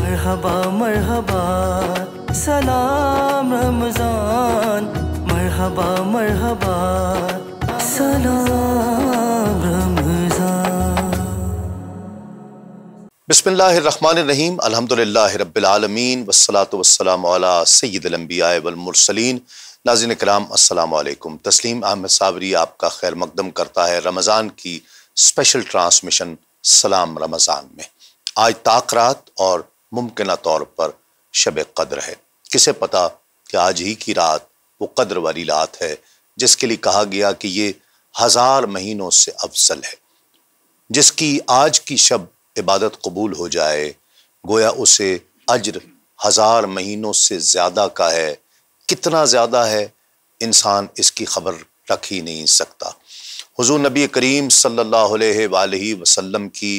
مرحبا مرحبا سلام رمضان، مرحبا مرحبا سلام رمضان۔ بسم اللہ الرحمن الرحیم، الحمدللہ رب العالمین، والصلاة والسلام علی سید الانبیاء والمرسلین۔ ناظرین کرام السلام علیکم۔ تسلیم احمد صابری آپ کا خیر مقدم کرتا ہے رمضان کی اسپیشل ٹرانسمیشن سلام رمضان میں۔ آج تاخرات اور ممکنہ طور پر شب قدر ہے۔ کسے پتا کہ آج ہی کی رات وہ قدر والی رات ہے جس کے لیے کہا گیا کہ یہ 1000 مہینوں سے افضل ہے۔ جس کی آج کی شب عبادت قبول ہو جائے گویا اسے اجر 1000 مہینوں سے زیادہ کا ہے۔ کتنا زیادہ ہے انسان اس کی خبر رکھ ہی نہیں سکتا۔ حضور نبی کریم صلی اللہ علیہ وآلہ وسلم کی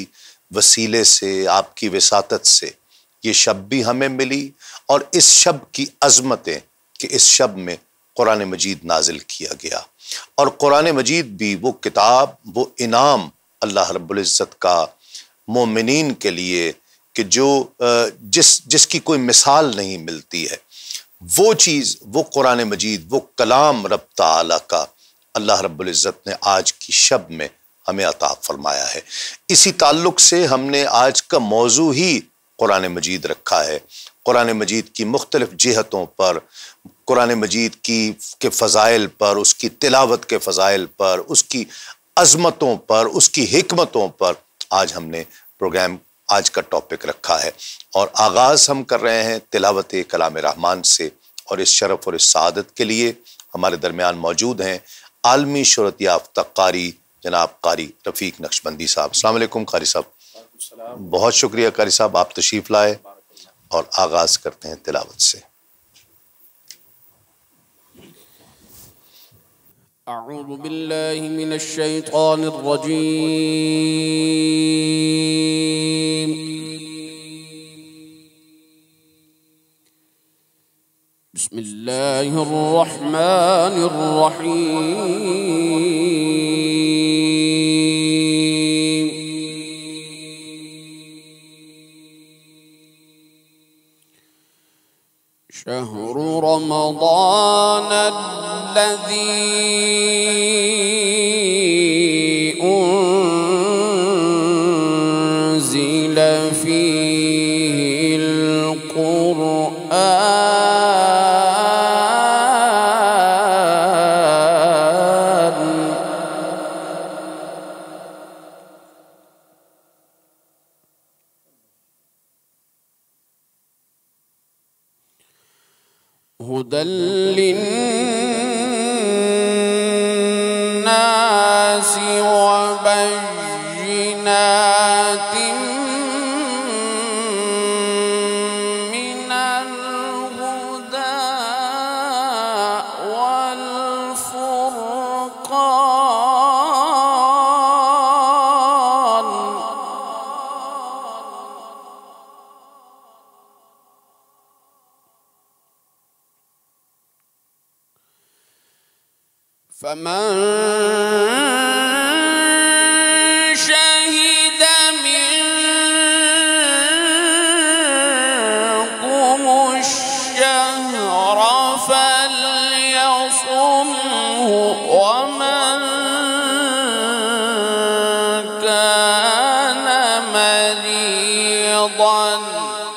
وسیلے سے، آپ کی وساطت سے یہ شب بھی ہمیں ملی، اور اس شب کی عظمتیں کہ اس شب میں قرآن مجید نازل کیا گیا، اور قرآن مجید بھی وہ کتاب، وہ انعام اللہ رب العزت کا مومنین کے لیے کہ جو جس کی کوئی مثال نہیں ملتی ہے، وہ چیز، وہ قرآن مجید، وہ کلام رب تعالیٰ کا اللہ رب العزت نے آج کی شب میں ہمیں عطا فرمایا ہے۔ اسی تعلق سے ہم نے آج کا موضوع ہی قرآن مجید رکھا ہے۔ قرآن مجید کی مختلف جہتوں پر، قرآن مجید کے فضائل پر، اس کی تلاوت کے فضائل پر، اس کی عظمتوں پر، اس کی حکمتوں پر آج ہم نے پروگرام، آج کا ٹاپک رکھا ہے، اور آغاز ہم کر رہے ہیں تلاوت کلام رحمان سے۔ اور اس شرف اور اس سعادت کے لیے ہمارے درمیان موجود ہیں عالمی شہرت یافتہ قاری جناب قاری رفیق نقشبندی صاحب۔ السلام علیکم قاری صاحب۔ بہت شکریہ قاری صاحب، آپ تشریف لائے، اور آغاز کرتے ہیں تلاوت سے۔ اعوذ باللہ من الشیطان الرجیم، بسم اللہ الرحمن الرحیم۔ شہر رمضان الذی انزل فیہ القرآن هدى للناس وبينات من الهدى والفرقان، فمن شهد منكم الشهر فليصمه، ومن كان مريضا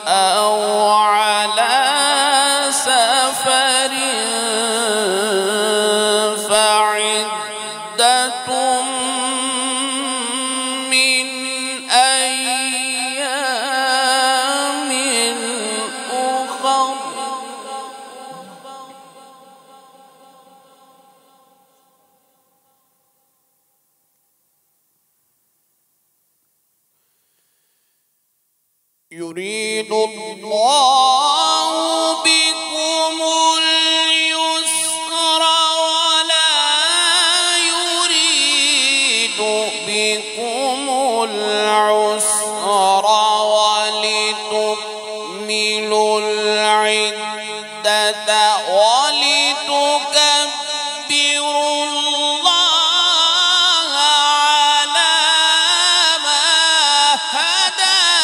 أو على سفر فعدة من أيام أخر، يريد الله بكم اليسر ولا يريد بكم العسر، ولتكملوا العدة ولتكبروا الله على ما هداكم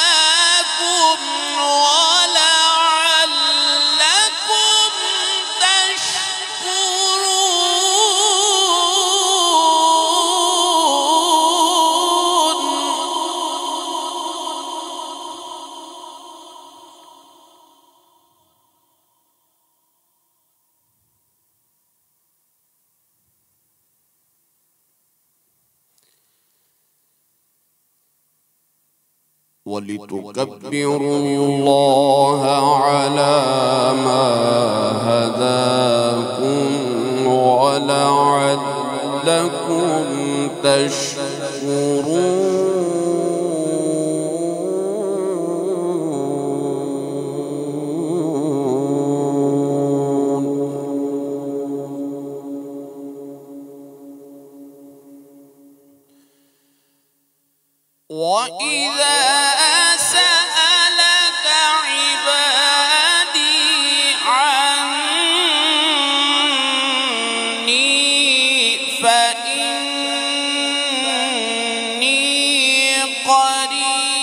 ولتكبروا الله على ما هداكم ولعلكم تشكرون. وإذا سألك عبادي عني فإني قريب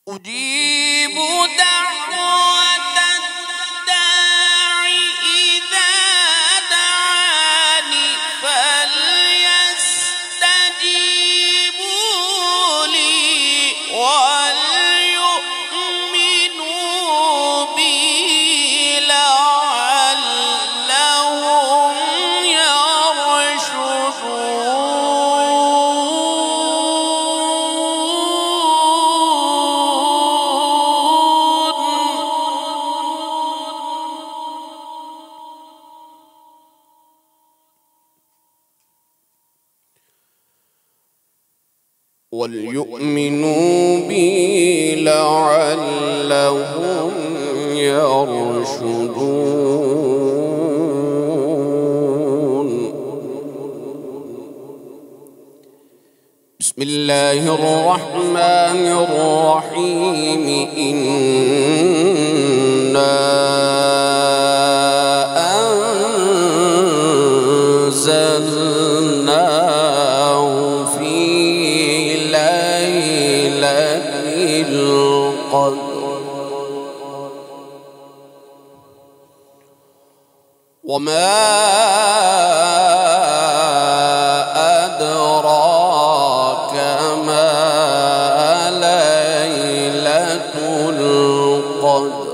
أجيب دعوة الداع إذا دعاني فليستجيبوا لي وليؤمنوا بي لعلهم يرشدون. وليؤمنوا بي لعلهم يرشدون. بسم الله الرحمن الرحيم. إنا أنزلناه في القدر وما أدراك ما ليلة القدر.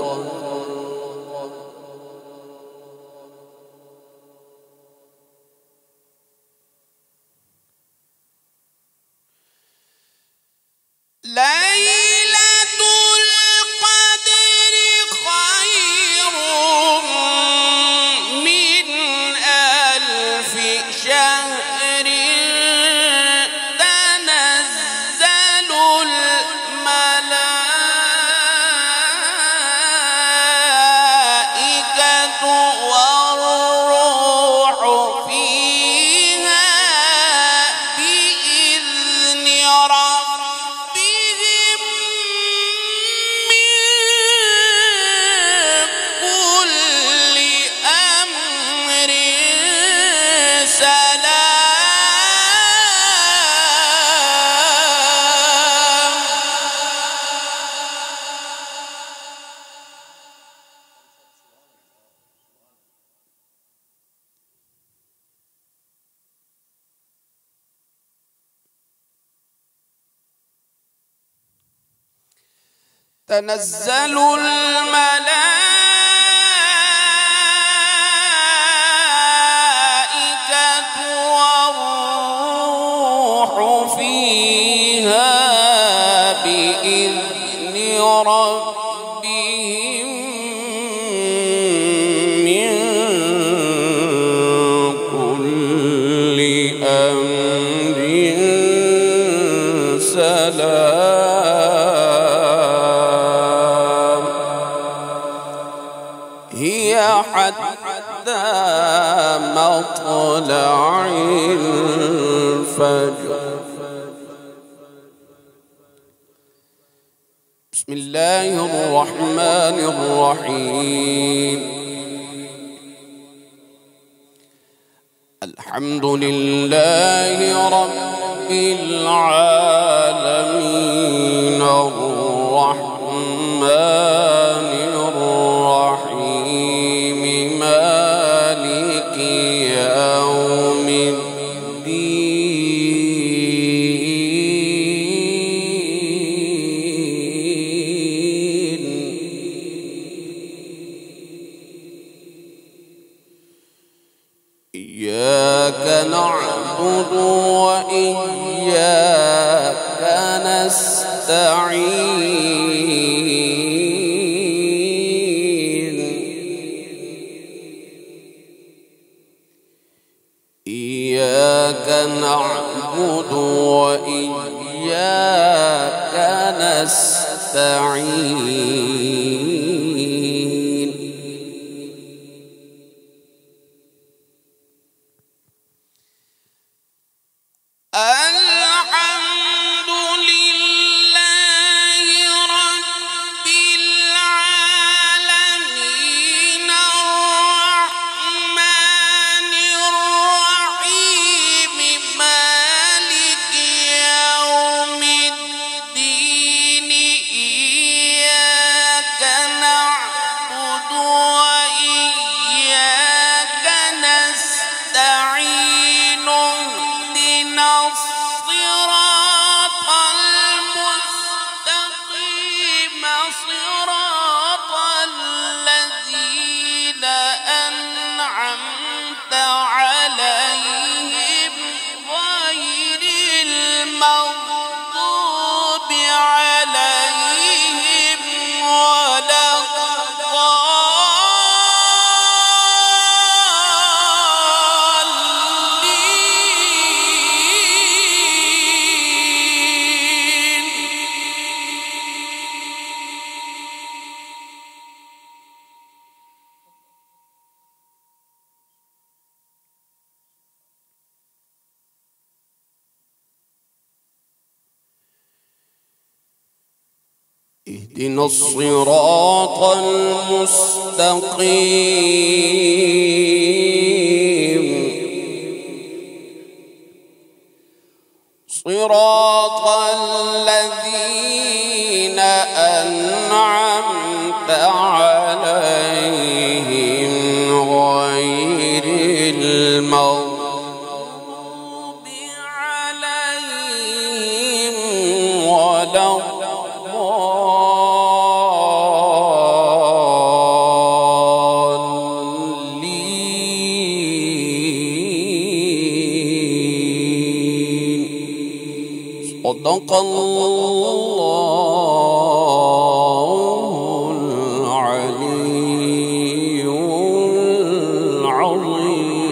ليلة القدر خير من ألف شهر. تنزل الملائكة والروح فيها بإذن ربهم من كل أمر سلام. تنزل الملائكة والروح فيها بإذن ربهم من كل أمر سلام. هي حتى مطلع الفجر. بسم الله الرحمن الرحيم الحمد لله رب العالمين الرحمن الرحيم مالك يوم الدين إياك نعبد وإياك نستعين إياك نعبد وإياك نستعين الحمد لله رب العالمين الرحمن الرحيم مالك يوم الدين إياك نعبد وإياك نستعين اهدنا الصراط المستقيم صراط الذين أنعمت عليهم غير المغضوب عليهم ولا اهدنا الصراط المستقيم صراط الذين أنعمت عليهم غير المغضوب عليهم ولا صدق الله العلي العظيم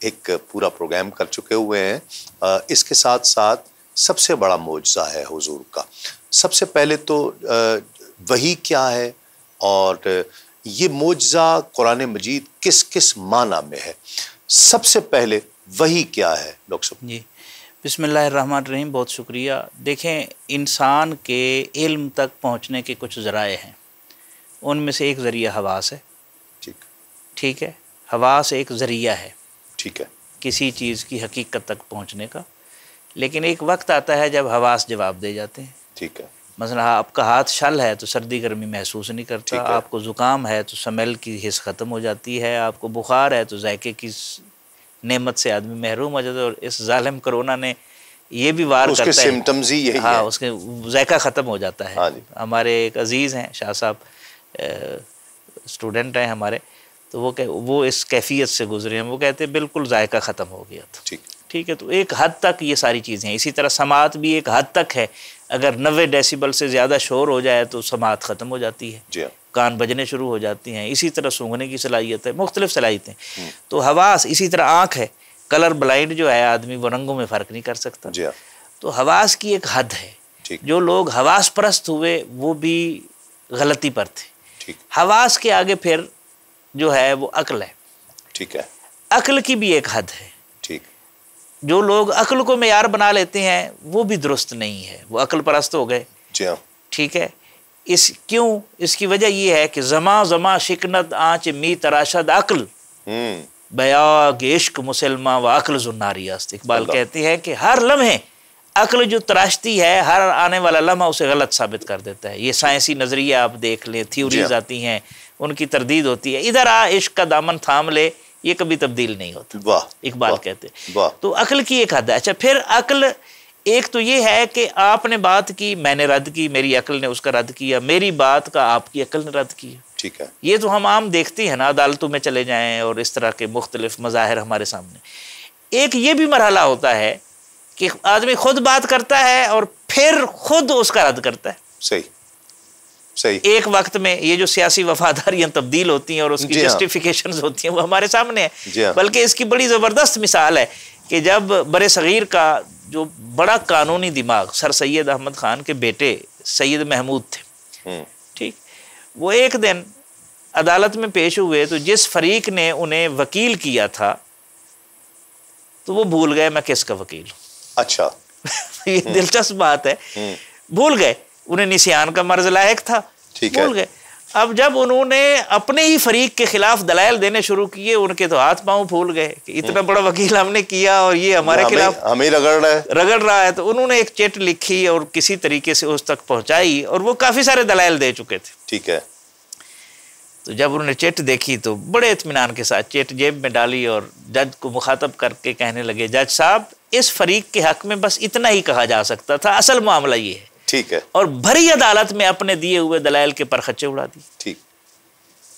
ایک پورا پروگرام کر چکے ہوئے ہیں۔ اس کے ساتھ ساتھ سب سے بڑا معجزہ ہے حضور کا۔ سب سے پہلے تو وحی کیا ہے اور یہ معجزہ قرآن مجید کس کس معنی میں ہے؟ سب سے پہلے وحی کیا ہے ڈاکٹر صاحب؟ جی بسم اللہ الرحمن الرحیم، بہت شکریہ۔ دیکھیں، انسان کے علم تک پہنچنے کے کچھ ذرائع ہیں، ان میں سے ایک ذریعہ حواس ہے۔ ٹھیک ہے، حواس ایک ذریعہ ہے ٹھیک ہے، کسی چیز کی حقیقت تک پہنچنے کا، لیکن ایک وقت آتا ہے جب حواس جواب دے جاتے ہیں۔ ٹھیک ہے، مثلا آپ کا ہاتھ شل ہے تو سردی گرمی محسوس نہیں کرتا، ٹھیک ہے۔ آپ کو زکام ہے تو سمیل کی حس ختم ہو جاتی ہے، آپ کو بخار ہے تو ذائقے کی نعمت سے آدمی محروم ہو جاتا ہے، اور اس ظالم کرونا نے یہ بھی وار اس کے کرتا ہے، سمٹمز ہی یہی ہاں ہیں۔ اس کے ذائقہ ختم ہو جاتا ہے۔ ہاں جی۔ ہمارے ایک عزیز ہیں شاہ صاحب، اسٹوڈنٹ ہیں ہمارے، تو وہ اس کیفیت سے گزرے ہیں، وہ کہتے ہیں بالکل ذائقہ ختم ہو گیا تھا۔ ٹھیک ہے، تو ایک حد تک یہ ساری چیزیں ہیں۔ اسی طرح سماعت بھی ایک حد تک ہے، اگر 90 ڈیسیبل سے زیادہ شور ہو جائے تو سماعت ختم ہو جاتی ہے، جی ہاں، کان بجنے شروع ہو جاتی ہیں۔ اسی طرح سونگھنے کی صلاحیت ہے، مختلف صلاحیتیں۔ تو حواس، اسی طرح آنکھ ہے، کلر بلائنڈ جو ہے آدمی، وہ رنگوں میں فرق نہیں کر سکتا۔ جی ہاں، تو حواس کی ایک حد ہے۔ ٹھیک، جو لوگ حواس پرست ہوئے وہ بھی غلطی پر تھے۔ ٹھیک، حواس کے آگے پھر جو ہے وہ عقل ہے، ٹھیک ہے، عقل کی بھی ایک حد ہے۔ ٹھیک، جو لوگ عقل کو معیار بنا لیتے ہیں وہ بھی درست نہیں ہے، وہ عقل پرست ہو گئے۔ جی ہاں، ٹھیک ہے، اس کی وجہ یہ ہے کہ زماں زماں شکنت آنچ می تراشد عقل، بیاگ عشق مسلمہ و عقل زناری است۔ اقبال اللہ۔ کہتے ہیں کہ ہر لمحے عقل جو تراشتی ہے، ہر آنے والا لمحہ اسے غلط ثابت کر دیتا ہے۔ یہ سائنسی نظریہ آپ دیکھ لیں، تھیوریز آتی ہیں، ان کی تردید ہوتی ہے، ادھر آ عشق کا دامن تھام لے، یہ کبھی تبدیل نہیں ہوتا۔ واہ، اقبال واہ، کہتے ہیں۔ واہ، تو عقل کی ایک حد ہے۔ اچھا، پھر عقل ایک تو یہ ہے کہ آپ نے بات کی، میں نے رد کی، میری عقل نے اس کا رد کیا، میری بات کا آپ کی عقل نے رد کیا۔ ٹھیک ہے، یہ تو ہم عام دیکھتے ہیں نا، عدالتوں میں چلے جائیں اور اس طرح کے مختلف مظاہر ہمارے سامنے۔ ایک یہ بھی مرحلہ ہوتا ہے کہ آدمی خود بات کرتا ہے اور پھر خود اس کا رد کرتا ہے۔ صحیح، صحیح، ایک وقت میں یہ جو سیاسی وفاداریاں تبدیل ہوتی ہیں اور اس کی جی ہاں۔ جسٹیفیکیشنز ہوتی ہیں، وہ ہمارے سامنے جی ہیں۔ ہاں۔ بلکہ اس کی بڑی زبردست مثال ہے کہ جب برِ صغیر کا جو بڑا قانونی دماغ سر سید احمد خان کے بیٹے سید محمود تھے، ٹھیک، وہ ایک دن عدالت میں پیش ہوئے تو جس فریق نے انہیں وکیل کیا تھا تو وہ بھول گئے میں کس کا وکیل ہوں۔ اچھا، یہ دلچسپ بات ہے، بھول گئے، انہیں نسیان کا مرض لاحق تھا، ٹھیک ہے۔ بھول گئے۔ اب جب انہوں نے اپنے ہی فریق کے خلاف دلائل دینے شروع کیے، ان کے تو ہاتھ پاؤں پھول گئے کہ اتنا بڑا وکیل ہم نے کیا اور یہ ہمارے خلاف ہمیں رگڑ رہا ہے۔ رگڑ رہا ہے۔ تو انہوں نے ایک چٹ لکھی اور کسی طریقے سے اس تک پہنچائی، اور وہ کافی سارے دلائل دے چکے تھے۔ ٹھیک ہے، تو جب انہوں نے چٹ دیکھی تو بڑے اطمینان کے ساتھ چٹ جیب میں ڈالی اور جج کو مخاطب کر کے کہنے لگے، جج صاحب، اس فریق کے حق میں بس اتنا ہی کہا جا سکتا تھا، اصل معاملہ یہ ہے۔ ٹھیک ہے، اور بھری عدالت میں اپنے دیے ہوئے دلائل کے پرخچے اڑا دی۔ ٹھیک،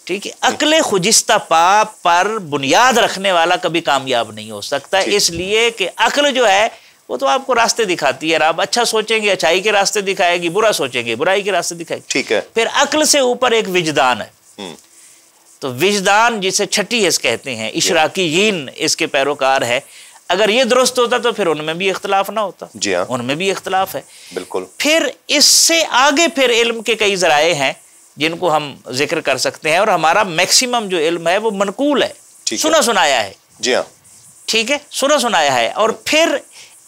ٹھیک ہے، عقل خجستہ پا پر بنیاد رکھنے والا کبھی کامیاب نہیں ہو سکتا، اس لیے کہ عقل جو ہے وہ تو آپ کو راستے دکھاتی ہے، اور آپ اچھا سوچیں گے اچھائی کے راستے دکھائے گی، برا سوچیں گے برائی کے راستے دکھائے گی۔ ٹھیک ہے، پھر عقل سے اوپر ایک وجدان ہے، تو وجدان جسے چھٹی حس کہتے ہیں، اشراقیین اس کے پیروکار ہے۔ اگر یہ درست ہوتا تو پھر ان میں بھی اختلاف نہ ہوتا، جی ہاں، ان میں بھی اختلاف ہے۔ بالکل، پھر اس سے آگے پھر علم کے کئی ذرائع ہیں جن کو ہم ذکر کر سکتے ہیں، اور ہمارا میکسیمم جو علم ہے وہ منقول ہے، سنا سنایا ہے۔ جی ہاں، ٹھیک ہے، سنا سنایا ہے۔ اور پھر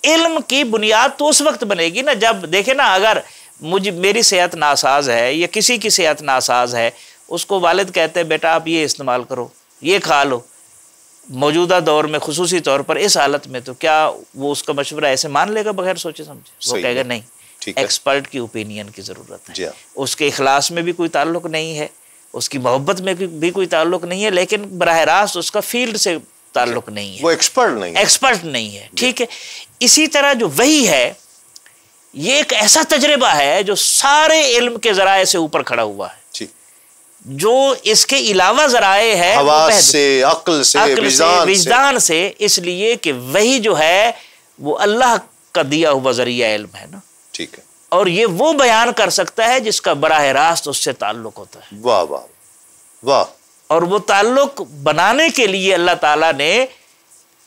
علم کی بنیاد تو اس وقت بنے گی نا جب دیکھیں نا، اگر میری صحت ناساز ہے یا کسی کی صحت ناساز ہے، اس کو والد کہتے ہیں بیٹا آپ یہ استعمال کرو، یہ کھا لو، موجودہ دور میں خصوصی طور پر اس حالت میں، تو کیا وہ اس کا مشورہ ایسے مان لے گا بغیر سوچے سمجھے؟ وہ کہے گا نہیں، ایکسپرٹ کی اوپینین کی ضرورت ہے۔ اس کے اخلاص میں بھی کوئی تعلق نہیں ہے، اس کی محبت میں بھی کوئی تعلق نہیں ہے، لیکن براہ راست اس کا فیلڈ سے تعلق نہیں ہے، وہ ایکسپرٹ نہیں ہے۔ ٹھیک ہے، اسی طرح جو وحی ہے یہ ایک ایسا تجربہ ہے جو سارے علم کے ذرائع سے اوپر کھڑا ہوا ہے، جو اس کے علاوہ ذرائع ہے حواس سے، عقل سے، وجدان سے، اس لیے کہ وہی جو ہے وہ اللہ کا دیا ہوا ذریعہ علم ہے نا۔ ٹھیک ہے، اور یہ وہ بیان کر سکتا ہے جس کا براہ راست اس سے تعلق ہوتا ہے۔ واہ واہ واہ۔ اور وہ تعلق بنانے کے لیے اللہ تعالیٰ نے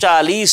40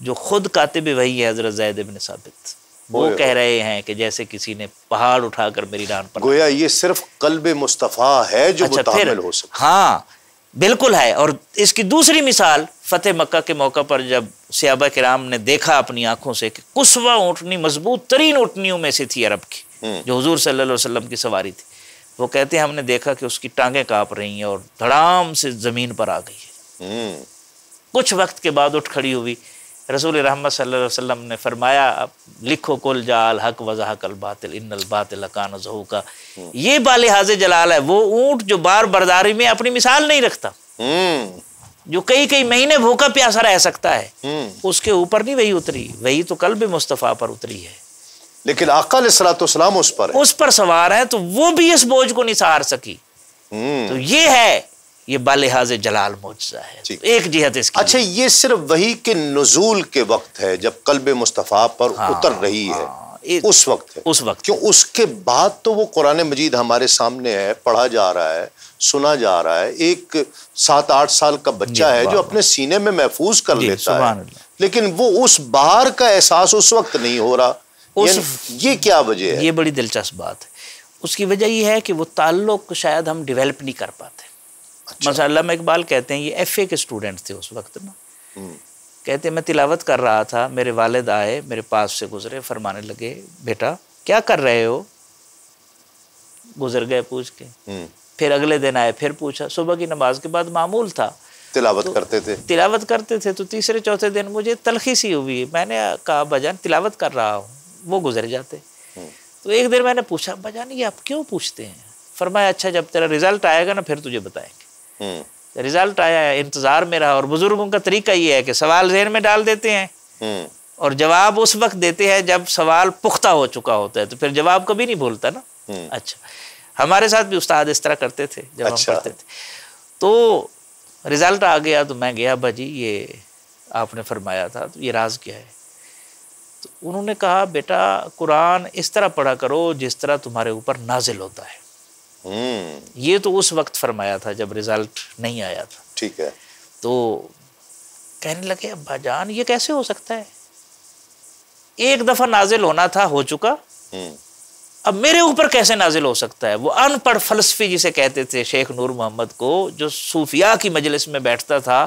جو خود کاتب وحی ہے حضرت زید بن ثابت، وہ کہہ رہے ہیں کہ جیسے کسی نے پہاڑ اٹھا کر میری ران پر، گویا یہ صرف قلب مصطفیٰ ہے جو متحمل ہو سکتا۔ ہاں بالکل ہے۔ اور اس کی دوسری مثال فتح مکہ کے موقع پر جب صحابہ کرام نے دیکھا اپنی آنکھوں سے کہ قصوہ اونٹنی مضبوط ترین اونٹنیوں میں سے تھی عرب کی، جو حضور صلی اللہ علیہ وسلم کی سواری تھی، وہ کہتے ہیں ہم نے دیکھا کہ اس کی ٹانگیں کانپ رہی ہیں اور دھڑام سے زمین پر آ گئی ہے۔ کچھ وقت کے بعد اٹھ کھڑی ہوئی، رسول رحمت صلی اللہ علیہ وسلم نے فرمایا لکھو کل جا الحق وزہق الباطل ان الباطل کان زہوقا۔ یہ بالحاظ جلال ہے، وہ اونٹ جو بار برداری میں اپنی مثال نہیں رکھتا، جو کئی کئی مہینے بھوکا پیاسا رہ سکتا ہے، اس کے اوپر نہیں وہی اتری، وہی تو قلب مصطفیٰ پر اتری ہے، لیکن آقا علیہ الصلوۃ والسلام اس پر سوار ہیں، تو وہ بھی اس بوجھ کو نہیں سہار سکی۔ تو یہ ہے، یہ بالحاظ جلال معجزہ ہے، ایک جہت اس کی۔ اچھا، یہ صرف وحی کے نزول کے وقت ہے جب قلب مصطفیٰ پر اتر رہی ہے، اس وقت ہے، اس وقت کیوں اس کے بعد تو وہ قرآن مجید ہمارے سامنے ہے، پڑھا جا رہا ہے، سنا جا رہا ہے، ایک 7-8 سال کا بچہ ہے جو اپنے سینے میں محفوظ کر لیتا ہے، لیکن وہ اس بہار کا احساس اس وقت نہیں ہو رہا، یہ کیا وجہ ہے؟ یہ بڑی دلچسپ بات ہے۔ اس کی وجہ یہ ہے کہ وہ تعلق شاید ہم ڈیولپ نہیں کر پاتے۔ مثلا علامہ اقبال کہتے ہیں، یہ ایف اے کے اسٹوڈنٹ تھے اس وقت نا، کہتے ہیں میں تلاوت کر رہا تھا، میرے والد آئے، میرے پاس سے گزرے، فرمانے لگے بیٹا کیا کر رہے ہو؟ گزر گئے پوچھ کے، پھر اگلے دن آئے، پھر پوچھا، صبح کی نماز کے بعد معمول تھا تلاوت کرتے تھے، تو تیسرے چوتھے دن مجھے تلخی سی ہوئی، میں نے کہا بجان تلاوت کر رہا ہوں، وہ گزر جاتے۔ تو ایک دن میں نے پوچھا بجان یہ آپ کیوں پوچھتے ہیں؟ فرمایا اچھا جب تیرا رزلٹ آئے گا نا پھر تجھے بتائیں گے۔ رزلٹ آیا، انتظار میں رہا، اور بزرگوں کا طریقہ یہ ہے کہ سوال ذہن میں ڈال دیتے ہیں اور جواب اس وقت دیتے ہیں جب سوال پختہ ہو چکا ہوتا ہے، تو پھر جواب کبھی نہیں بھولتا نا۔ اچھا، ہمارے ساتھ بھی استاد اس طرح کرتے تھے جب ہم پڑھتے تھے۔ تو رزلٹ آ گیا تو میں گیا، ابا جی یہ آپ نے فرمایا تھا، تو یہ راز کیا ہے؟ تو انہوں نے کہا بیٹا قرآن اس طرح پڑھا کرو جس طرح تمہارے اوپر نازل ہوتا ہے۔ یہ تو اس وقت فرمایا تھا جب رزلٹ نہیں آیا تھا۔ ٹھیک ہے۔ تو کہنے لگے ابا جان یہ کیسے ہو سکتا ہے؟ ایک دفعہ نازل ہونا تھا، ہو چکا، اب میرے اوپر کیسے نازل ہو سکتا ہے؟ وہ ان پڑھ فلسفی جسے کہتے تھے شیخ نور محمد کو، جو صوفیاء کی مجلس میں بیٹھتا تھا،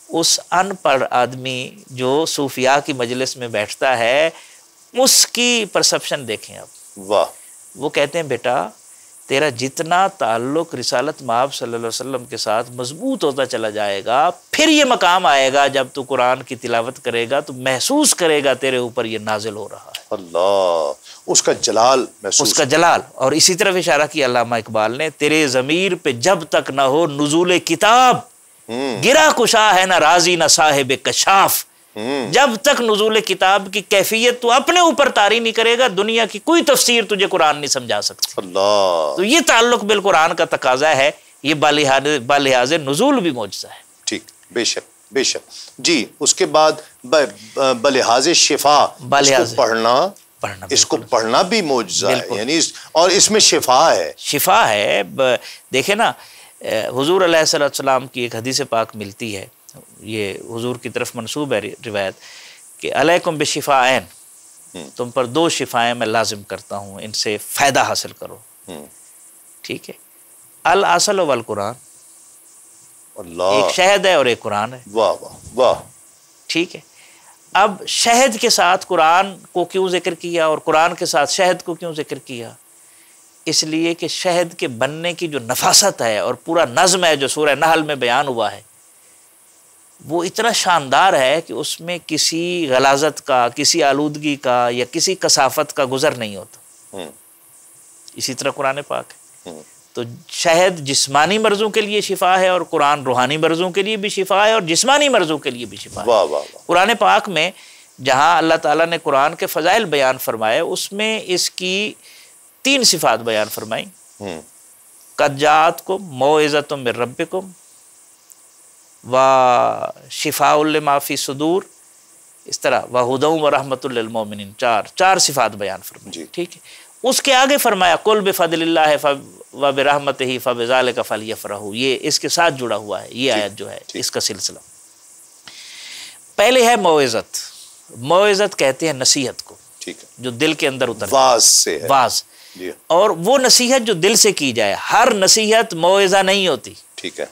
اس ان پڑھ آدمی جو صوفیاء کی مجلس میں بیٹھتا ہے، اس کی پرسپشن دیکھیں اب۔ واہ۔ وہ کہتے ہیں بیٹا تیرا جتنا تعلق رسالت مآب صلی اللہ علیہ وسلم کے ساتھ مضبوط ہوتا چلا جائے گا، پھر یہ مقام آئے گا جب تو قرآن کی تلاوت کرے گا تو محسوس کرے گا تیرے اوپر یہ نازل ہو رہا ہے۔ اللہ، اس کا جلال محسوس، اس کا جلال۔ اور اسی طرف اشارہ کیا علامہ اقبال نے، تیرے ضمیر پہ جب تک نہ ہو نزول کتاب، گرا کشا ہے نہ رازی نہ صاحب کشاف۔ جب تک نزول کتاب کی کیفیت تو اپنے اوپر طاری نہیں کرے گا، دنیا کی کوئی تفسیر تجھے قرآن نہیں سمجھا سکتی۔ اللہ، تو یہ تعلق بالقرآن کا تقاضا ہے، یہ بالحاظ نزول بھی معجزہ ہے۔ ٹھیک، بے شک بے شک۔ جی، اس کے بعد بلحاظ شفا، اس کو پڑھنا بھی معجزہ ہے، یعنی اور اس میں شفا ہے۔ شفا ہے۔ دیکھیں نا، حضور علیہ السلام کی ایک حدیث پاک ملتی ہے، یہ حضور کی طرف منسوب ہے روایت، کہ علیکم بشفاءین، تم پر 2 شفائیں میں لازم کرتا ہوں، ان سے فائدہ حاصل کرو۔ ٹھیک ہے، الاصل والقرآن، اللہ، ایک شہد ہے اور ایک قرآن ہے۔ واہ واہ واہ۔ ٹھیک ہے، اب شہد کے ساتھ قرآن کو کیوں ذکر کیا اور قرآن کے ساتھ شہد کو کیوں ذکر کیا؟ اس لیے کہ شہد کے بننے کی جو نفاست ہے اور پورا نظم ہے جو سورہ نحل میں بیان ہوا ہے، وہ اتنا شاندار ہے کہ اس میں کسی غلاظت کا، کسی آلودگی کا یا کسی کثافت کا گزر نہیں ہوتا۔ اسی طرح قرآن پاک ہے۔ تو شہد جسمانی مرضوں کے لیے شفا ہے اور قرآن روحانی مرضوں کے لیے بھی شفا ہے اور جسمانی مرضوں کے لیے بھی شفا ہے۔ قرآن پاک میں جہاں اللہ تعالیٰ نے قرآن کے فضائل بیان فرمائے، اس میں اس کی 3 صفات بیان فرمائی۔ قد جاءتکم موعظۃ من ربکم وشفاء لما فی صدور، اس طرح وہدی ورحمۃ للمؤمنین، 4 صفات بیان فرمائی۔ ٹھیک ہے، اس کے آگے فرمایا قل بفضل اللہ وبرحمتہ فبذلک فلیفرحوا، یہ اس کے ساتھ جڑا ہوا ہے، یہ آیت جو ہے اس کا سلسلہ۔ پہلے ہے موعظت. موعظت کہتے ہیں نصیحت کو ٹھیک ہے. جو دل کے اندر اتر واز سے ہے. واز. جی اور وہ نصیحت جو دل سے کی جائے. ہر نصیحت موعظہ نہیں ہوتی. ٹھیک ہے.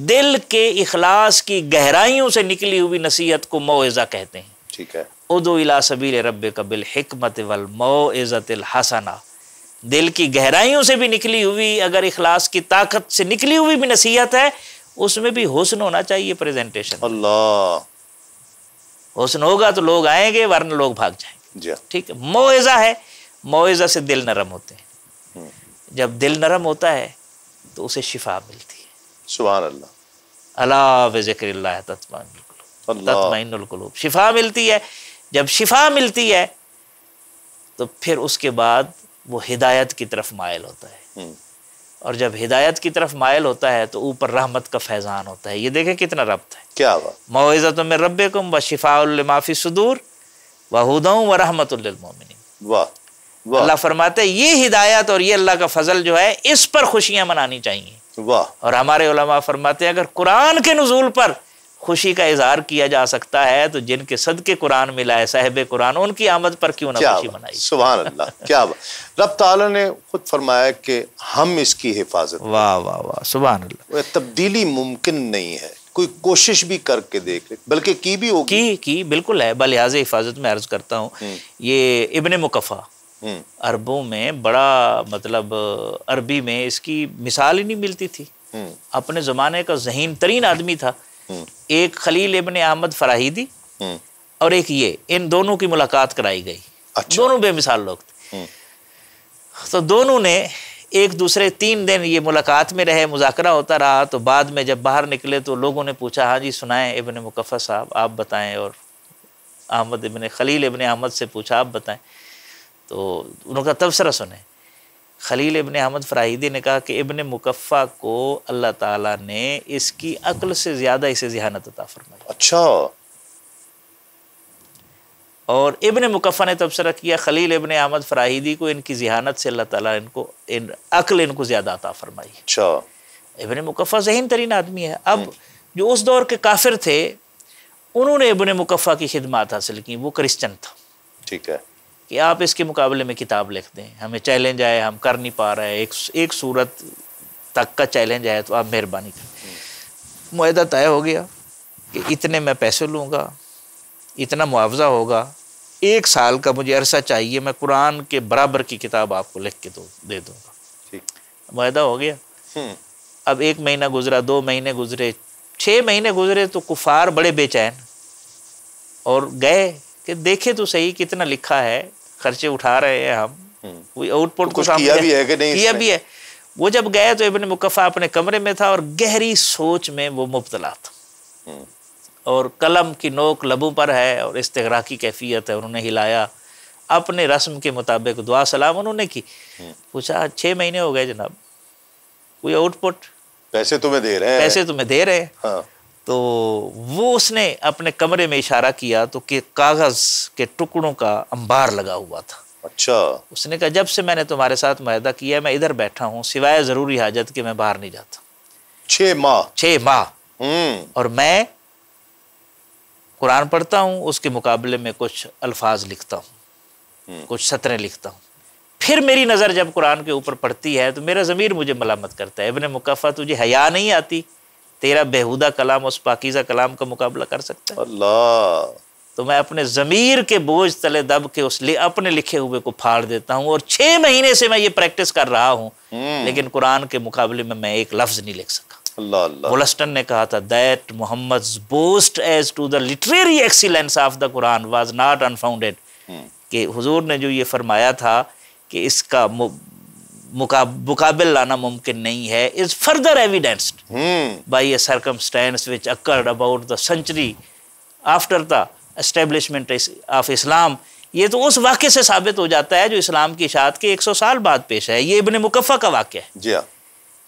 دل کے اخلاص کی گہرائیوں سے نکلی ہوئی نصیحت کو موعظہ کہتے ہیں. ٹھیک ہے. ادعو الی سبیل ربک بالحکمت والموعظۃ الحسنہ. دل کی گہرائیوں سے بھی نکلی ہوئی, اگر اخلاص کی طاقت سے نکلی ہوئی بھی نصیحت ہے, اس میں بھی حسن ہونا چاہیے پریزنٹیشن. اللہ. حسن ہوگا تو لوگ آئیں گے, ورنہ لوگ بھاگ جائیں گے. جی ٹھیک ہے. موعظہ ہے, موعظہ سے دل نرم ہوتے ہیں. جب دل نرم ہوتا ہے تو اسے شفا ملتی ہے. سبحان اللہ. الا بذکر اللہ تطمئن القلوب. شفا ملتی ہے. جب شفا ملتی ہے تو پھر اس کے بعد وہ ہدایت کی طرف مائل ہوتا ہے. اور جب ہدایت کی طرف مائل ہوتا ہے تو اوپر رحمت کا فیضان ہوتا ہے. یہ دیکھیں کتنا ربط ہے. کیا ہوا؟ موعظۃ من ربکم وشفاء لما فی الصدور وہدی ورحمۃ للمؤمنین. واہ واہ. اللہ فرماتے ہیں یہ ہدایت اور یہ اللہ کا فضل جو ہے, اس پر خوشیاں منانی چاہیے. واہ. اور ہمارے علماء فرماتے ہیں اگر قرآن کے نزول پر خوشی کا اظہار کیا جا سکتا ہے تو جن کے صدقے قرآن ملا ہے, صاحب قرآن, ان کی آمد پر کیوں نہ خوشی منائی. سبحان اللہ. کیا بات. رب تعالیٰ نے خود فرمایا کہ ہم اس کی حفاظت. واہ واہ واہ. سبحان اللہ. تبدیلی ممکن نہیں ہے, کوئی کوشش بھی کر کے دیکھ لے, بلکہ کی بھی ہوگی. کی بالکل ہے. بلحاظ حفاظت میں عرض کرتا ہوں, یہ ابن مکفہ عربوں میں بڑا, مطلب عربی میں اس کی مثال ہی نہیں ملتی تھی. اپنے زمانے کا ذہین ترین آدمی تھا. ایک خلیل ابن احمد فراہیدی اور ایک یہ, ان دونوں کی ملاقات کرائی گئی. دونوں بے مثال لوگ تھے. تو دونوں نے ایک دوسرے 3 دن یہ ملاقات میں رہے, مذاکرہ ہوتا رہا. تو بعد میں جب باہر نکلے تو لوگوں نے پوچھا, ہاں جی سنائیں ابن مکفہ صاحب آپ بتائیں. اور احمد ابن خلیل ابن احمد سے پوچھا آپ بتائیں. تو انہوں کا تبصرہ سنیں. خلیل ابن احمد فراہیدی نے کہا کہ ابن مکفہ کو اللہ تعالیٰ نے اس کی عقل سے زیادہ اسے ذہانت عطا فرمائی. اچھا. اور ابن مکفہ نے تبصرہ کیا خلیل ابن احمد فراہیدی کو ان کی ذہانت سے اللہ تعالیٰ عقل ان کو زیادہ عطا فرمائی. اچھا. ابن مکفہ ذہین ترین آدمی ہے. اب جو اس دور کے کافر تھے انہوں نے ابن مکفہ کی خدمات حاصل کی. وہ کرسچن تھا. ٹھیک ہے. کہ آپ اس کے مقابلے میں کتاب لکھ دیں, ہمیں چیلنج آئے, ہم کر نہیں پا رہے, ایک صورت تک کا چیلنج ہے, تو آپ مہربانی کریں. معاہدہ طے ہو گیا کہ اتنے میں پیسے لوں گا, اتنا معاوضہ ہوگا, 1 سال کا مجھے عرصہ چاہیے, میں قرآن کے برابر کی کتاب آپ کو لکھ کے دے دوں گا. معاہدہ ہو گیا. اب 1 مہینہ گزرا, 2 مہینے گزرے, 6 مہینے گزرے, تو کفار بڑے بے چین اور گئے کہ دیکھے تو صحیح کتنا لکھا ہے, خرچے اٹھا رہے ہیں ہم, کوئی آؤٹ پٹ کو کیا بھی ہے کہ نہیں کیا بھی ہے. وہ جب گئے تو ابن مکفہ اپنے کمرے میں تھا اور گہری سوچ میں وہ مبتلا تھا, اور قلم کی نوک لبوں پر ہے اور استغراقی کیفیت ہے. انہوں نے ہلایا, اپنے رسم کے مطابق دعا سلام انہوں نے کی. پوچھا 6 مہینے ہو گئے جناب, کوئی آؤٹ پٹ, پیسے تمہیں دے رہے ہیں, پیسے تمہیں دے رہے ہیں. تو وہ اس نے اپنے کمرے میں اشارہ کیا تو کہ کاغذ کے ٹکڑوں کا انبار لگا ہوا تھا. اچھا. اس نے کہا جب سے میں نے تمہارے ساتھ معاہدہ کیا میں ادھر بیٹھا ہوں, سوائے ضروری حاجت کہ میں باہر نہیں جاتا. 6 ماہ. 6 ماہ. اور میں قرآن پڑھتا ہوں, اس کے مقابلے میں کچھ الفاظ لکھتا ہوں, کچھ سطریں لکھتا ہوں. پھر میری نظر جب قرآن کے اوپر پڑتی ہے تو میرا ضمیر مجھے ملامت کرتا ہے, ابن مکفہ تجھے حیا نہیں آتی, تیرا بےہودہ کلام اس پاکیزہ کلام کا مقابلہ کر سکتا ہے؟ اللہ. تو میں اپنے ضمیر کے بوجھ تلے دب کے اپنے لکھے ہوئے کو پھاڑ دیتا ہوں. اور 6 مہینے سے میں یہ پریکٹس کر رہا ہوں, لیکن قرآن کے مقابلے میں ایک لفظ نہیں لکھ سکا. اللہ اللہ. وولسٹن نے کہا تھا that Muhammad's boast as to the literary excellence of the Quran was not unfounded. کہ حضور نے جو یہ فرمایا تھا کہ اس کا مقابل لانا ممکن نہیں ہے, is further evidenced by a circumstance which occurred about the century after the establishment of Islam. یہ تو اس واقعے سے ثابت ہو جاتا ہے جو اسلام کی اشاعت کے 100 سال بعد پیش ہے. یہ ابن مکفہ کا واقعہ ہے. جی ہاں.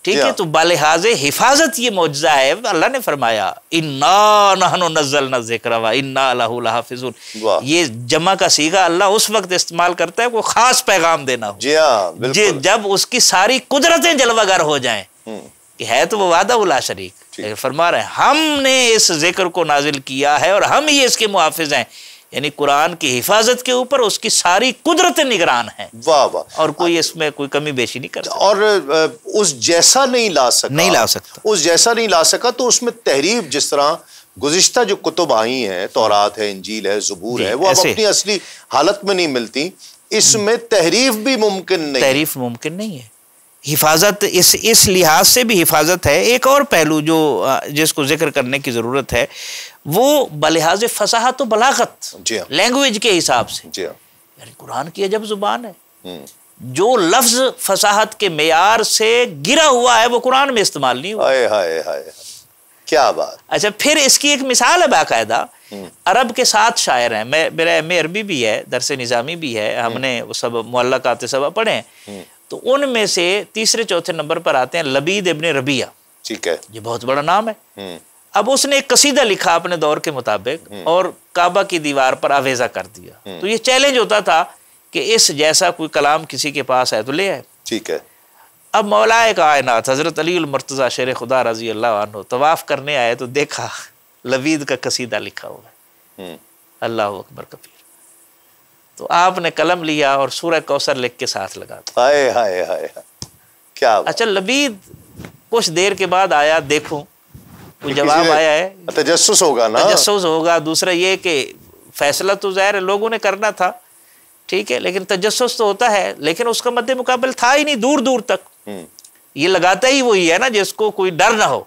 ٹھیک ہے. تو بالحاظ حفاظت یہ معجزہ ہے. اللہ نے فرمایا اِنَّا نَحْنُ نَزَّلْنَا الذِّكْرَ وَإِنَّا لَهُ لَحَافِظُونَ. یہ جمع کا صیغہ اللہ اس وقت استعمال کرتا ہے کوئی خاص پیغام دینا ہو. جی ہاں بالکل. جب اس کی ساری قدرتیں جلوہ گر ہو جائیں کہ ہے تو وہ وحدہ لا شریک, لیکن فرما رہے ہیں ہم نے اس ذکر کو نازل کیا ہے اور ہم ہی اس کے محافظ ہیں، یعنی قرآن کی حفاظت کے اوپر اس کی ساری قدرت نگران ہیں۔ واہ واہ، اور کوئی اس میں کوئی کمی بیشی نہیں کر سکتا، اور اس جیسا نہیں لا سکتا، اس جیسا نہیں لا سکا، تو اس میں تحریف، جس طرح گزشتہ جو کتب آئی ہیں، تورات ہے، انجیل ہے، زبور ہے، وہ اب اپنی اصلی حالت میں نہیں ملتی، اس میں تحریف بھی ممکن نہیں، تحریف ممکن نہیں ہے۔ حفاظت اس لحاظ سے بھی حفاظت ہے۔ ایک اور پہلو جو جس کو ذکر کرنے کی ضرورت ہے وہ بلحاظ فصاحت و بلاغت، جی ہاں، لینگویج کے حساب سے، جی ہاں، یعنی قرآن کی عجب زبان ہے، جو لفظ فصاحت کے معیار سے گرا ہوا ہے وہ قرآن میں استعمال نہیں ہوا۔ ہائے ہائے ہائے، کیا بات۔ اچھا، پھر اس کی ایک مثال ہے باقاعدہ، عرب کے 7 شاعر ہیں، میرا ایم اے عربی بھی ہے، درس نظامی بھی ہے، ہم نے وہ سب معلقات سبا پڑھے ہیں، تو ان میں سے تیسرے چوتھے نمبر پر آتے ہیں لبید ابن ربیہ، ٹھیک ہے، یہ بہت بڑا نام ہے۔ اب اس نے ایک قصیدہ لکھا اپنے دور کے مطابق اور کعبہ کی دیوار پر آویزہ کر دیا، تو یہ چیلنج ہوتا تھا کہ اس جیسا کوئی کلام کسی کے پاس ہے تو لے آئے۔ ٹھیک ہے، اب مولا کائنات حضرت علی المرتضیٰ شیر خدا رضی اللہ عنہ طواف کرنے آئے تو دیکھا لبید کا قصیدہ لکھا ہوا ہے، اللہ اکبر کبیر، تو آپ نے قلم لیا اور سورہ کوثر لکھ کے ساتھ لگا دیا۔ ہائے ہائے ہائے، کیا بات۔ اچھا، لبید کچھ دیر کے بعد آیا، دیکھوں کوئی جواب آیا ہے، تجسس ہوگا نا، تجسس ہوگا، دوسرا یہ کہ فیصلہ تو ظاہر ہے لوگوں نے کرنا تھا، ٹھیک ہے، لیکن تجسس تو ہوتا ہے، لیکن اس کا مد مقابل تھا ہی نہیں دور دور تک، یہ لگاتا ہی وہی ہے نا جس کو کوئی ڈر نہ ہو،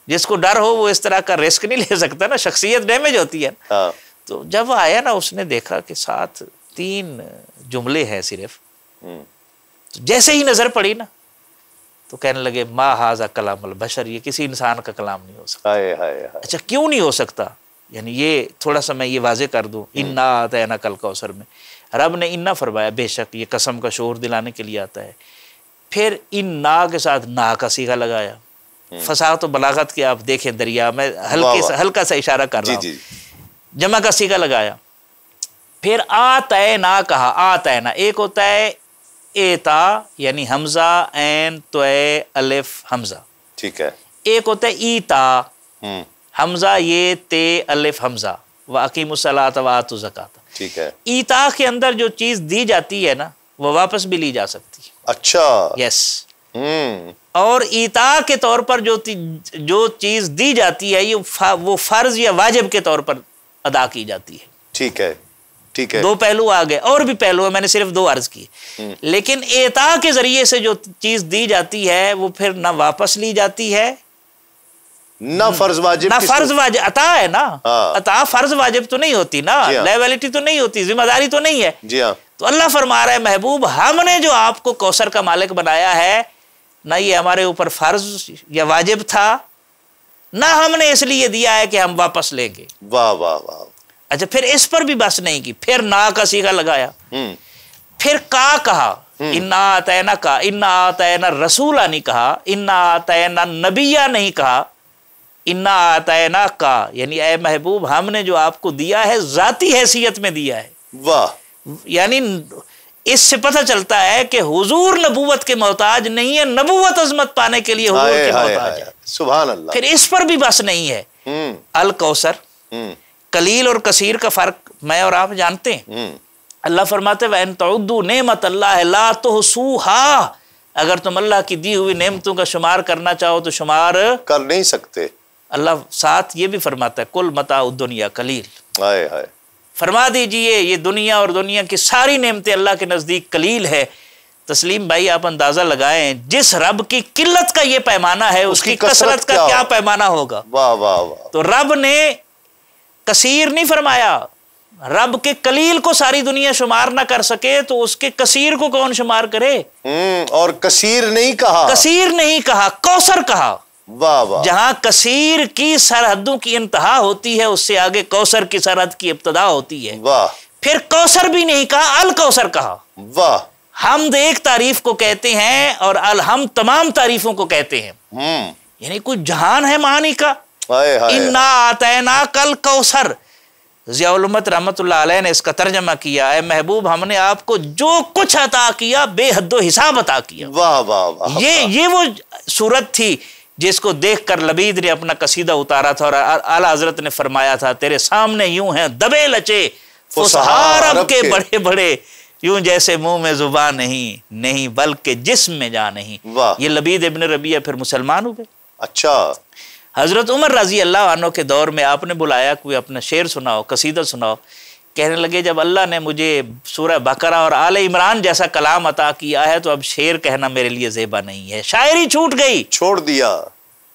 جس کو ڈر ہو وہ اس طرح کا رسک نہیں لے سکتا نا، شخصیت ڈیمیج ہوتی ہے۔ تو جب آیا نا اس نے دیکھا کہ ساتھ 3 جملے ہیں صرف، تو جیسے ہی نظر پڑی نا تو کہنے لگے ما ھذا کلام البشر، یہ کسی انسان کا کلام نہیں ہو سکتا۔ اچھا، کیوں نہیں ہو سکتا؟ یعنی یہ تھوڑا سا میں یہ واضح کر دوں، انا اعطیناک الکوثر میں رب نے انا فرمایا، بے شک یہ قسم کا شعور دلانے کے لیے آتا ہے، پھر انا کے ساتھ نا کا صیغہ لگایا، فصاحت و بلاغت کے آپ دیکھیں دریا، میں ہلکا سا اشارہ کر رہا ہوں، جمع کا صیغہ لگایا، پھر آتینا کہا، آتینا ایک ہوتا ہے ایتا یعنی حمزہ عین توئے الف حمزہ، ٹھیک ہے، ایک ہوتا ہے ایتا حمزہ یہ تے الف حمزہ، واقیم الصلاۃ وآتوا الزکاۃ، ٹھیک ہے، ایتا کے اندر جو چیز دی جاتی ہے نا وہ واپس بھی لی جا سکتی ہے، اچھا، یس، اور ایتا کے طور پر جو چیز دی جاتی ہے وہ فرض یا واجب کے طور پر ادا کی جاتی ہے، ٹھیک ہے، ٹھیک ہے، 2 پہلو آ گئے، اور بھی پہلو ہے، میں نے صرف 2 عرض کی، لیکن ایتا کے ذریعے سے جو چیز دی جاتی ہے وہ پھر نہ واپس لی جاتی ہے، نہ فرض واجب، نہ فرض واجب، عطا ہے نا، عطا فرض واجب تو نہیں ہوتی نا، لائبلٹی تو نہیں ہوتی، ذمہ داری تو نہیں ہے، جی ہاں، تو اللہ فرما رہا ہے محبوب ہم نے جو آپ کو کوثر کا مالک بنایا ہے، نہ یہ ہمارے اوپر فرض یا واجب تھا، نہ ہم نے اس لیے دیا ہے کہ ہم واپس لیں گے۔ واہ واہ واہ، اچھا، پھر اس پر بھی بس نہیں کی، پھر نا کا صیغہ لگایا، پھر کا کہا، انا آتینا کا، انا آتینا رسولہ نہیں کہا، انا آتینا نبیہ نہیں کہا، انا آتینا کا، یعنی اے محبوب ہم نے جو آپ کو دیا ہے ذاتی حیثیت میں دیا ہے۔ واہ، یعنی اس سے پتہ چلتا ہے کہ حضور نبوت کے محتاج نہیں ہے، نبوت عظمت پانے کے لیے حضور کے محتاج ہے، سبحان اللہ۔ پھر اس پر بھی بس نہیں ہے، الکوثر، قلیل اور کثیر کا فرق میں اور آپ جانتے ہیں، اللہ فرماتے ہیں وَإِن تَعُدُّوا نِعْمَتَ اللَّهِ لَا تُحْصُوهَا، اگر تم اللہ کی دی ہوئی نعمتوں کا شمار کرنا چاہو تو شمار کر نہیں سکتے۔ اللہ ساتھ یہ بھی فرماتا ہے کل متاع الدنیا قلیل، ہائے ہائے، فرما دیجئے یہ دنیا اور دنیا کی ساری نعمتیں اللہ کے نزدیک قلیل ہے۔ تسلیم بھائی آپ اندازہ لگائیں جس رب کی قلت کا یہ پیمانہ ہے اس کی کثرت کا کیا پیمانہ ہوگا۔ واہ واہ واہ، تو رب نے کثیر نہیں فرمایا، رب کے قلیل کو ساری دنیا شمار نہ کر سکے تو اس کے کثیر کو کون شمار کرے؟ اور کثیر نہیں کہا، کثیر نہیں کہا، کوثر کہا۔ واہ واہ، جہاں کثیر کی سرحدوں کی انتہا ہوتی ہے اس سے آگے کوثر کی سرحد کی ابتدا ہوتی ہے۔ واہ، پھر کوثر بھی نہیں کہا، الکوثر کہا۔ واہ، حمد ایک تعریف کو کہتے ہیں اور الحمد تمام تعریفوں کو کہتے ہیں، یعنی کوئی جہان ہے معانی کا۔ انا آتیناک الکوثر، ضیاء الامت رحمت اللہ علیہ نے اس کا ترجمہ کیا، اے محبوب ہم نے آپ کو جو کچھ عطا کیا بے حد و حساب عطا کیا۔ واہ واہ واہ، یہ وہ صورت تھی جس کو دیکھ کر لبید نے اپنا قصیدہ اتارا تھا اور اعلیٰ حضرت نے فرمایا تھا تیرے سامنے یوں ہیں دبے لچے فصحا عرب کے بڑے بڑے، یوں جیسے منہ میں زبان نہیں بلکہ جسم میں جان نہیں۔ یہ لبید ابن ربیعہ پھر مسلمان ہوئے۔ اچھا، حضرت عمر رضی اللہ عنہ کے دور میں آپ نے بلایا کوئی اپنا شعر سناؤ، قصیدہ سناؤ، کہنے لگے جب اللہ نے مجھے سورہ بقرہ اور آل عمران جیسا کلام عطا کیا ہے تو اب شعر کہنا میرے لیے زیبا نہیں ہے، شاعری چھوٹ گئی، چھوڑ دیا۔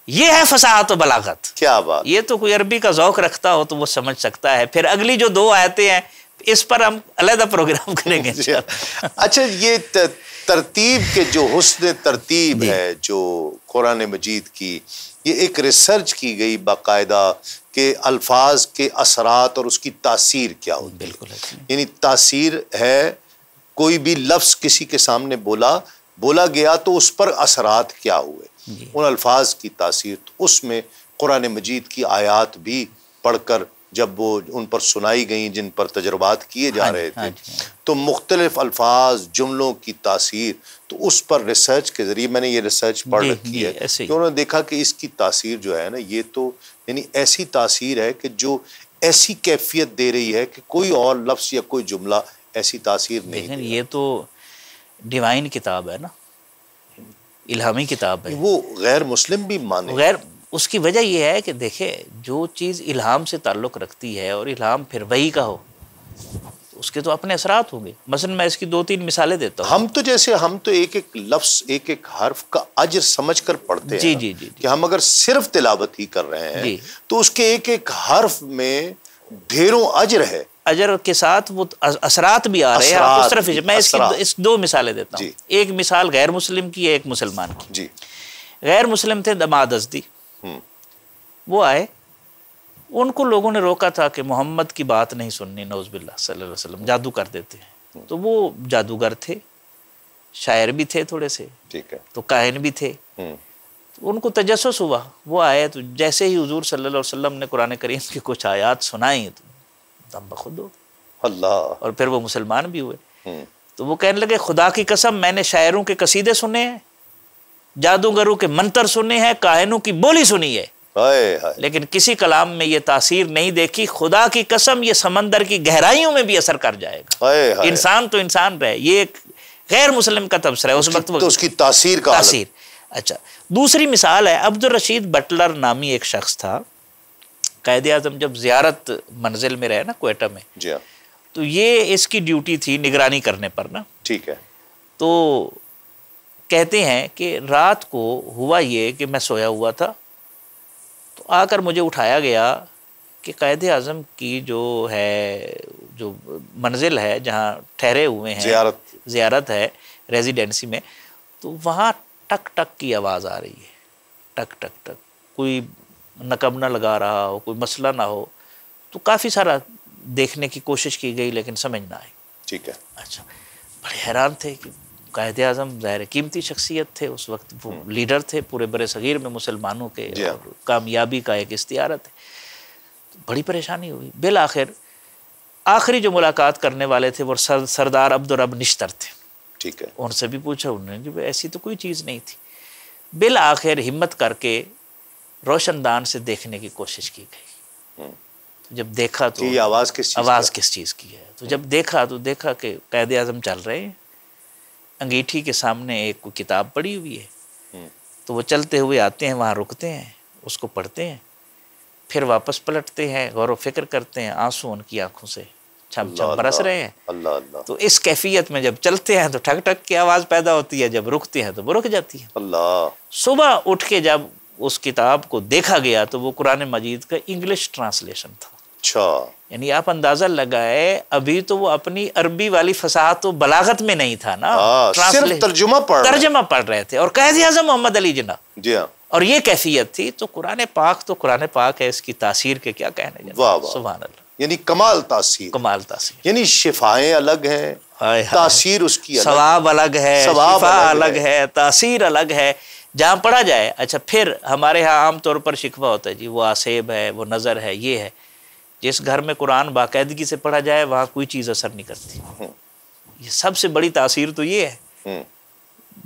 یہ ہے فصاحت و بلاغت۔ کیا بات! یہ تو کوئی عربی کا ذوق رکھتا ہو تو وہ سمجھ سکتا ہے۔ پھر اگلی جو 2 آیتیں ہیں اس پر ہم علیحدہ پروگرام کریں گے۔ اچھا، یہ ترتیب کے جو حسن ترتیب ہے جو قرآن مجید کی، یہ ایک ریسرچ کی گئی باقاعدہ کہ الفاظ کے اثرات اور اس کی تاثیر کیا ہوتی ہے۔ بالکل، یعنی تاثیر ہے، کوئی بھی لفظ کسی کے سامنے بولا گیا تو اس پر اثرات کیا ہوئے، ان الفاظ کی تاثیر۔ تو اس میں قرآن مجید کی آیات بھی پڑھ کر جب وہ ان پر سنائی گئیں جن پر تجربات کیے جا رہے تھے تو مختلف الفاظ جملوں کی تاثیر، تو اس پر ریسرچ کے ذریعے میں نے یہ ریسرچ پڑھ رکھی ہے کہ انہوں نے دیکھا کہ اس کی تاثیر جو ہے نا، یہ تو یعنی ایسی تاثیر ہے کہ جو ایسی کیفیت دے رہی ہے کہ کوئی اور لفظ یا کوئی جملہ ایسی تاثیر نہیں دے۔ یہ تو ڈیوائن کتاب ہے نا، الہامی کتاب ہے۔ وہ غیر مسلم بھی مانے، غیر، اس کی وجہ یہ ہے کہ دیکھیں جو چیز الہام سے تعلق رکھتی ہے اور الہام پھر وحی کا ہو اس کے تو اپنے اثرات ہوں گے۔ مثلا میں اس کی 2-3 مثالیں دیتا ہوں۔ ہم تو ایک ایک لفظ ایک ایک حرف کا اجر سمجھ کر پڑھتے ہیں جی کہ ہم اگر صرف تلاوت ہی کر رہے ہیں تو اس کے ایک ایک حرف میں ڈھیروں اجر ہے، اجر کے ساتھ وہ اثرات بھی آ رہے ہیں۔ آپ اس طرف میں اس 2 مثالیں دیتا ہوں۔ ایک مثال غیر مسلم کی ہے، ایک مسلمان کی۔ جی، غیر مسلم تھے دماد ازدی، وہ آئے، ان کو لوگوں نے روکا تھا کہ محمد کی بات نہیں سننی، نعوذ باللہ، صلی اللہ علیہ وسلم جادو کر دیتے ہیں۔ تو وہ جادوگر تھے، شاعر بھی تھے تھوڑے سے، ٹھیک ہے، تو کاہن بھی تھے۔ تو ان کو تجسس ہوا، وہ آئے تو جیسے ہی حضور صلی اللہ علیہ وسلم نے قرآن کریم کی کچھ آیات سنائیں تو دم بخود ہو اللہ، اور پھر وہ مسلمان بھی ہوئے۔ تو وہ کہنے لگے خدا کی قسم میں نے شاعروں کے قصیدے سنے ہیں، جادوگروں کے منتر سنے ہیں، کاہنوں کی بولی سنی ہے، لیکن کسی کلام میں یہ تاثیر نہیں دیکھی۔ خدا کی قسم یہ سمندر کی گہرائیوں میں بھی اثر کر جائے گا۔ انسان تو انسان رہے، یہ ایک غیر مسلم کا تبصرہ ہے اس وقت، تو اس کی تاثیر کا تاثیر۔ اچھا، دوسری مثال ہے عبد الرشید بٹلر نامی ایک شخص تھا، قائد اعظم جب زیارت منزل میں رہے نا کوئٹہ میں، جی ہاں، تو یہ اس کی ڈیوٹی تھی نگرانی کرنے پر نا۔ ٹھیک ہے، تو کہتے ہیں کہ رات کو ہوا یہ کہ میں سویا ہوا تھا تو آ کر مجھے اٹھایا گیا کہ قائد اعظم کی جو منزل ہے جہاں ٹھہرے ہوئے ہیں، زیارت ہے ریزیڈنسی میں، تو وہاں ٹک ٹک کی آواز آ رہی ہے، ٹک ٹک ٹک، کوئی نقب نہ لگا رہا ہو، کوئی مسئلہ نہ ہو۔ تو کافی سارا دیکھنے کی کوشش کی گئی لیکن سمجھ نہ آئی۔ ٹھیک ہے، اچھا، بڑے حیران تھے کہ قائد اعظم ظاہر قیمتی شخصیت تھے، اس وقت وہ لیڈر تھے پورے برِ صغیر میں مسلمانوں کے، اور کامیابی کا ایک استعارت ہے۔ بڑی پریشانی ہوئی۔ بالآخر آخری جو ملاقات کرنے والے تھے وہ سردار عبدالرب نشتر تھے۔ ٹھیک ہے، ان سے بھی پوچھا انہوں نے کہ ایسی تو کوئی چیز نہیں تھی۔ بالآخر ہمت کر کے روشن دان سے دیکھنے کی کوشش کی گئی۔ جب دیکھا تو یہ آواز کس چیز کی ہے، تو جب دیکھا کہ قائد اعظم چل رہے ہیں، انگیٹھی کے سامنے ایک کوئی کتاب پڑی ہوئی ہے، تو وہ چلتے ہوئے آتے ہیں، وہاں رکتے ہیں، اس کو پڑھتے ہیں، پھر واپس پلٹتے ہیں، غور و فکر کرتے ہیں، آنسو ان کی آنکھوں سے چھم چھم برس رہے ہیں۔ اللہ اللہ، تو اس کیفیت میں جب چلتے ہیں تو ٹھک ٹھک کی آواز پیدا ہوتی ہے، جب رکتے ہیں تو وہ رک جاتی ہے۔ اللہ، صبح اٹھ کے جب اس کتاب کو دیکھا گیا تو وہ قرآن مجید کا انگلش ٹرانسلیشن تھا۔ اچھا، یعنی آپ اندازہ لگائے ابھی تو وہ اپنی عربی والی فصاحت و بلاغت میں نہیں تھا نا، صرف ترجمہ پڑھ رہے تھے، اور قائد اعظم محمد علی جناح، جی ہاں، اور یہ کیفیت تھی۔ تو قرآن پاک ہے، اس کی تاثیر کے کیا کہنے جانا۔ واہ واہ، سبحان اللہ، یعنی کمال تاثیر، کمال تاثیر، یعنی شفائیں الگ ہیں، تاثیر اس کی الگ، ثواب الگ ہے، شفا الگ ہے، تاثیر الگ ہے، جہاں پڑھا جائے۔ اچھا، پھر ہمارے ہاں عام طور پر شکوہ ہوتا ہے جی وہ آسیب ہے، وہ نظر ہے، یہ ہے۔ جس گھر میں قرآن باقاعدگی سے پڑھا جائے وہاں کوئی چیز اثر نہیں کرتی۔ یہ سب سے بڑی تاثیر تو یہ ہے،